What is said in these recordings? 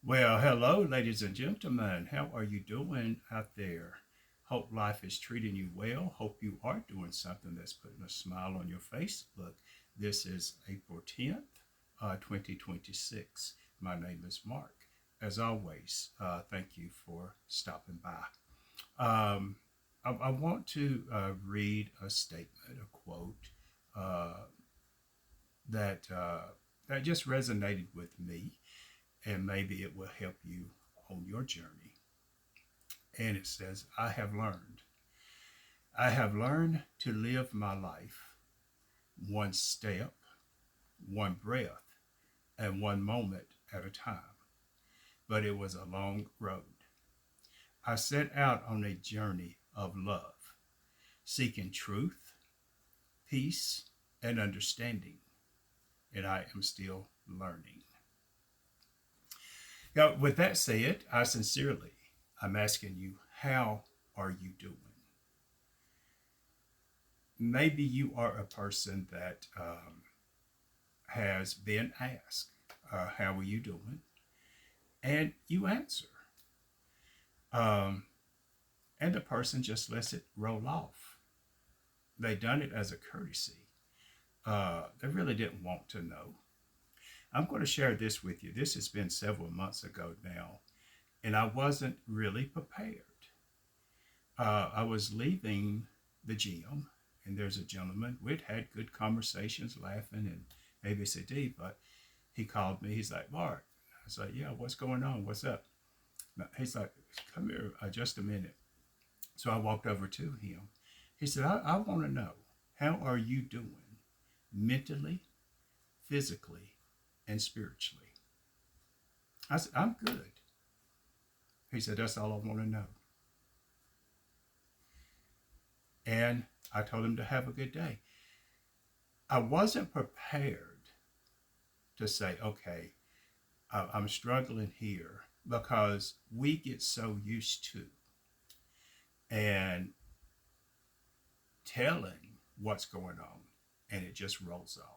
Well, hello, ladies and gentlemen. How are you doing out there? Hope life is treating you well. Hope you are doing something that's putting a smile on your face. Look, this is April 10th, 2026. My name is Mark. As always, thank you for stopping by. I want to read a statement, a quote uh, that just resonated with me, and maybe it will help you on your journey. And it says, I have learned to live my life one step, one breath, and one moment at a time. But it was a long road. I set out on a journey of love, seeking truth, peace, and understanding. And I am still learning. Now, with that said, I'm asking you, how are you doing? Maybe you are a person that has been asked, how are you doing? And you answer. Um, and the person just lets it roll off. They done it as a courtesy. They really didn't want to know. I'm going to share this with you. This has been several months ago now, and I wasn't really prepared. I was leaving the gym, and there's a gentleman. We'd had good conversations, laughing and ABCD, but he called me. He's like, Mark. I was like, yeah, what's going on? What's up? He's like, come here just a minute. So I walked over to him. He said, I want to know, how are you doing mentally, physically, and spiritually? I said, I'm good. He said, that's all I want to know. And I told him to have a good day. I wasn't prepared to say, okay, I'm struggling here, because we get so used to and telling what's going on, and it just rolls off.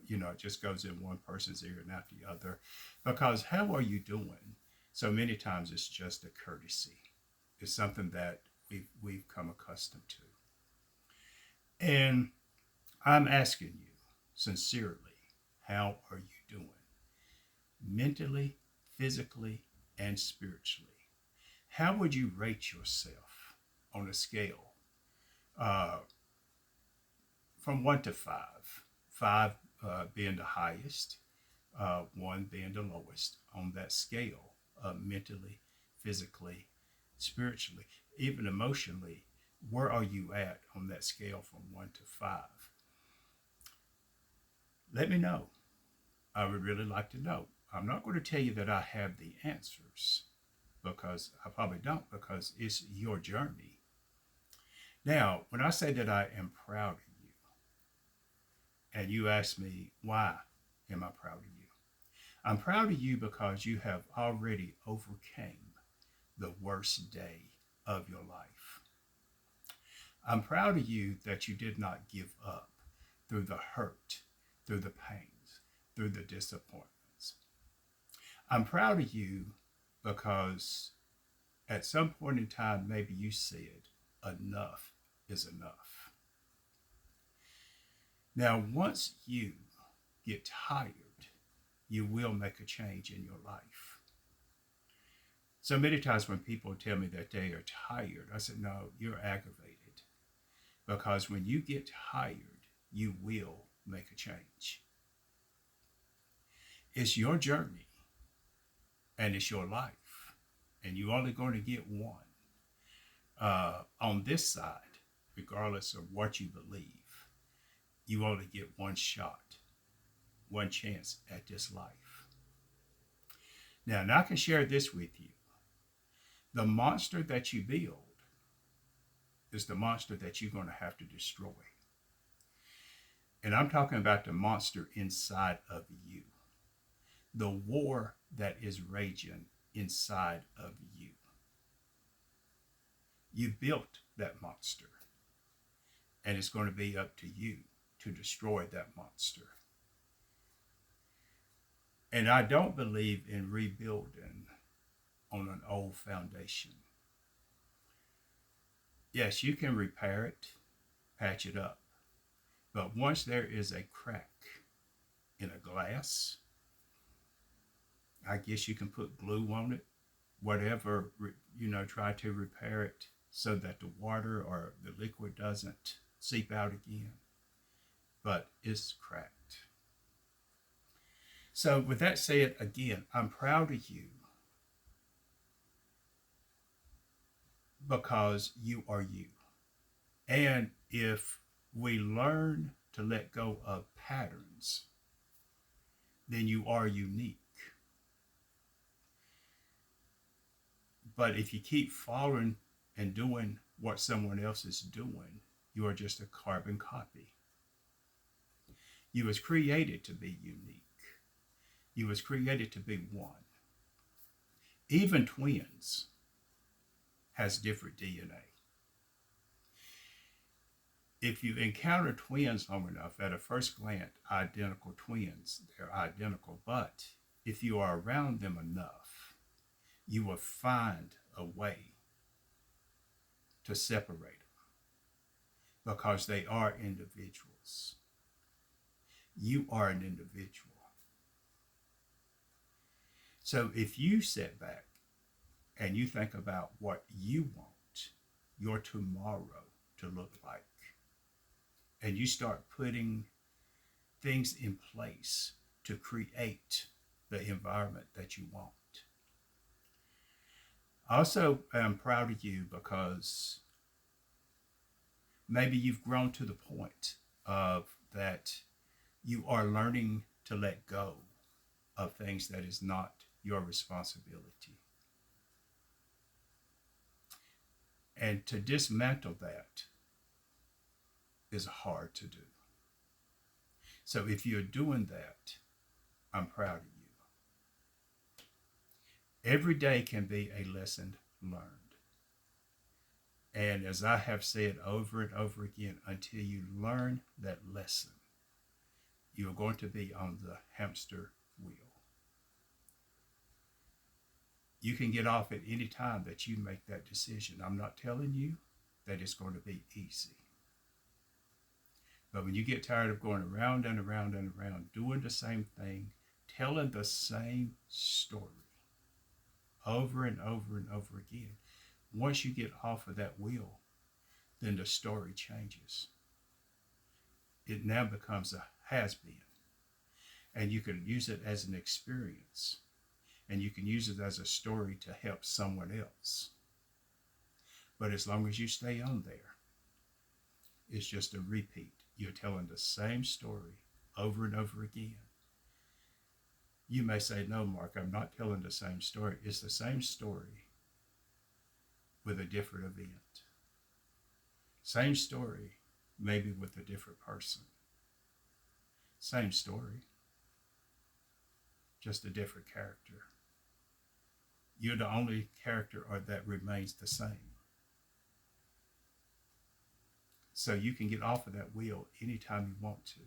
It just goes in one person's ear and out the other. Because how are you doing? So many times it's just a courtesy. It's something that we've come accustomed to. And I'm asking you sincerely, how are you doing? Mentally, physically, and spiritually. How would you rate yourself on a scale uh, from 1 to 5? Five being the highest, one being the lowest on that scale, mentally, physically, spiritually, even emotionally. Where are you at on that scale from 1 to 5? Let me know. I would really like to know. I'm not going to tell you that I have the answers, because I probably don't, because it's your journey. Now, when I say that I am proud of you, and you ask me, why am I proud of you? I'm proud of you because you have already overcame the worst day of your life. I'm proud of you that you did not give up through the hurt, through the pains, through the disappointments. I'm proud of you because at some point in time, maybe you said, enough is enough. Now, once you get tired, you will make a change in your life. So many times when people tell me that they are tired, I said, no, you're aggravated. Because when you get tired, you will make a change. It's your journey, and it's your life, and you're only going to get one. On this side, regardless of what you believe, you only get one shot, one chance at this life. Now, I can share this with you. The monster that you build is the monster that you're going to have to destroy. And I'm talking about the monster inside of you, the war that is raging inside of you. You built that monster, and it's going to be up to you to destroy that monster. And I don't believe in rebuilding on an old foundation. Yes, you can repair it, patch it up. But once there is a crack in a glass, I guess you can put glue on it, whatever, try to repair it so that the water or the liquid doesn't seep out again. But it's cracked. So, with that said, again, I'm proud of you because you are you. And if we learn to let go of patterns, then you are unique. But if you keep following and doing what someone else is doing, you are just a carbon copy. You was created to be unique. You was created to be one. Even twins has different DNA. If you encounter twins long enough, at a first glance, identical twins, they're identical. But if you are around them enough, you will find a way to separate them because they are individuals. You are an individual. So if you sit back and you think about what you want your tomorrow to look like, and you start putting things in place to create the environment that you want. Also, I'm proud of you because maybe you've grown to the point of that you are learning to let go of things that is not your responsibility. And to dismantle that is hard to do. So if you're doing that, I'm proud of you. Every day can be a lesson learned. And as I have said over and over again, until you learn that lesson, you're going to be on the hamster wheel. You can get off at any time that you make that decision. I'm not telling you that it's going to be easy. But when you get tired of going around and around and around, doing the same thing, telling the same story over and over and over again, once you get off of that wheel, then the story changes. It now becomes a has-been. And you can use it as an experience. And you can use it as a story to help someone else. But as long as you stay on there, it's just a repeat. You're telling the same story over and over again. You may say, no, Mark, I'm not telling the same story. It's the same story with a different event. Same story, maybe with a different person. Same story, just a different character. You're the only character that remains the same. So you can get off of that wheel anytime you want to.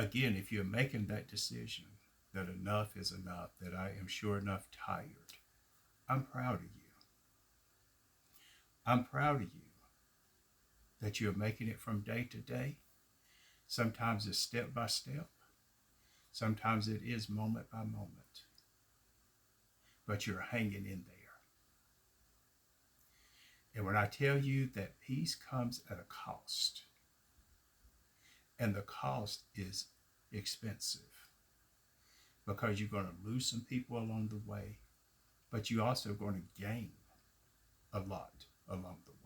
Again, if you're making that decision that enough is enough, that I am sure enough tired, I'm proud of you. I'm proud of you that you're making it from day to day. Sometimes it's step by step. Sometimes it is moment by moment. But you're hanging in there. And when I tell you that peace comes at a cost, and the cost is expensive, because you're going to lose some people along the way, but you're also going to gain a lot along the way.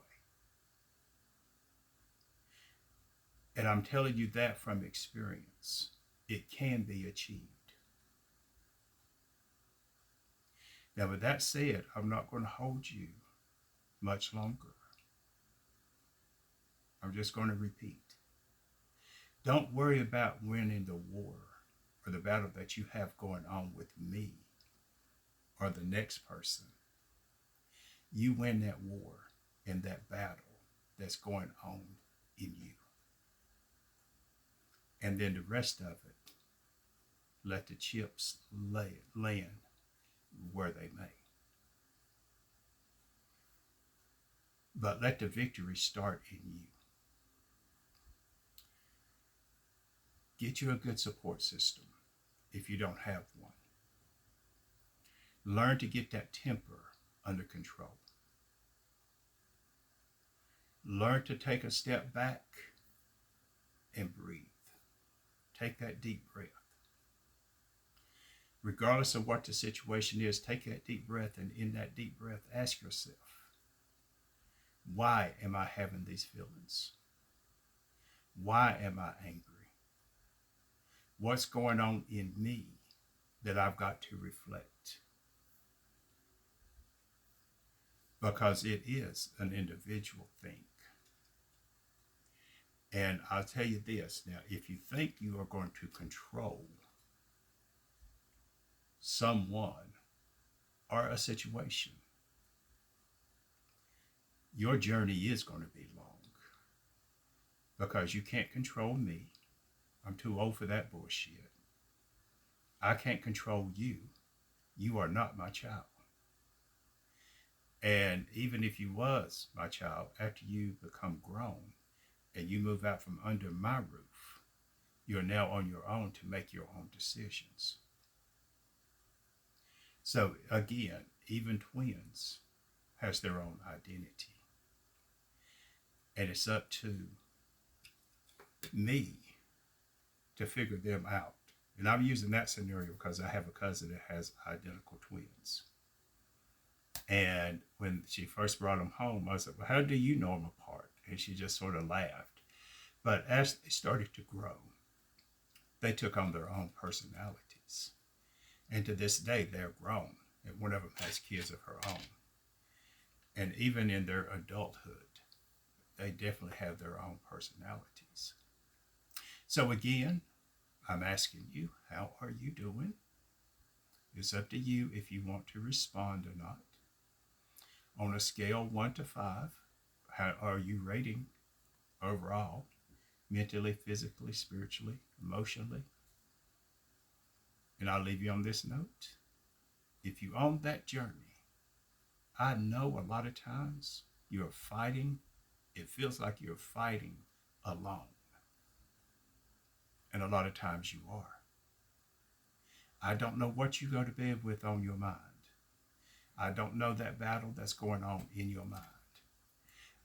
And I'm telling you that from experience. It can be achieved. Now, with that said, I'm not going to hold you much longer. I'm just going to repeat. Don't worry about winning the war or the battle that you have going on with me or the next person. You win that war and that battle that's going on in you. And then the rest of it let the chips land where they may. But let the victory start in you. Get you a good support system if you don't have one. Learn to get that temper under control. Learn to take a step back and breathe. Take that deep breath. Regardless of what the situation is, take that deep breath, and in that deep breath, ask yourself, why am I having these feelings? Why am I angry? What's going on in me that I've got to reflect? Because it is an individual thing. And I'll tell you this, now, if you think you are going to control someone or a situation, your journey is going to be long, because you can't control me. I'm too old for that bullshit. I can't control you. You are not my child. And even if you was my child, after you become grown and you move out from under my roof, you're now on your own to make your own decisions. So again, even twins has their own identity. And it's up to me to figure them out. And I'm using that scenario because I have a cousin that has identical twins. And when she first brought them home, I was like, well, how do you know them apart? And she just sort of laughed. But as they started to grow, they took on their own personalities. And to this day, they're grown. And one of them has kids of her own. And even in their adulthood, they definitely have their own personalities. So again, I'm asking you, how are you doing? It's up to you if you want to respond or not. On a scale 1 to 5, how are you rating overall? Mentally, physically, spiritually, emotionally? And I'll leave you on this note. If you're on that journey, I know a lot of times you're fighting. It feels like you're fighting alone. And a lot of times you are. I don't know what you go to bed with on your mind. I don't know that battle that's going on in your mind.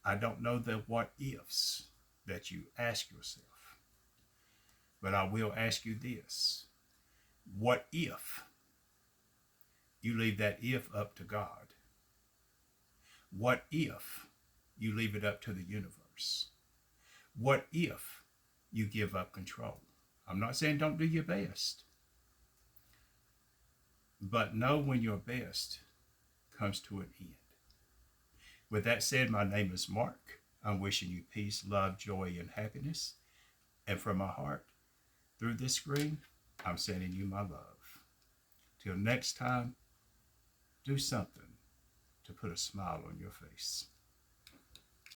I don't know the what ifs that you ask yourself. But I will ask you this. What if you leave that if up to God? What if you leave it up to the universe? What if you give up control? I'm not saying don't do your best. But know when your best comes to an end. With that said, my name is Mark. I'm wishing you peace, love, joy, and happiness. And from my heart, through this screen, I'm sending you my love. Till next time, do something to put a smile on your face.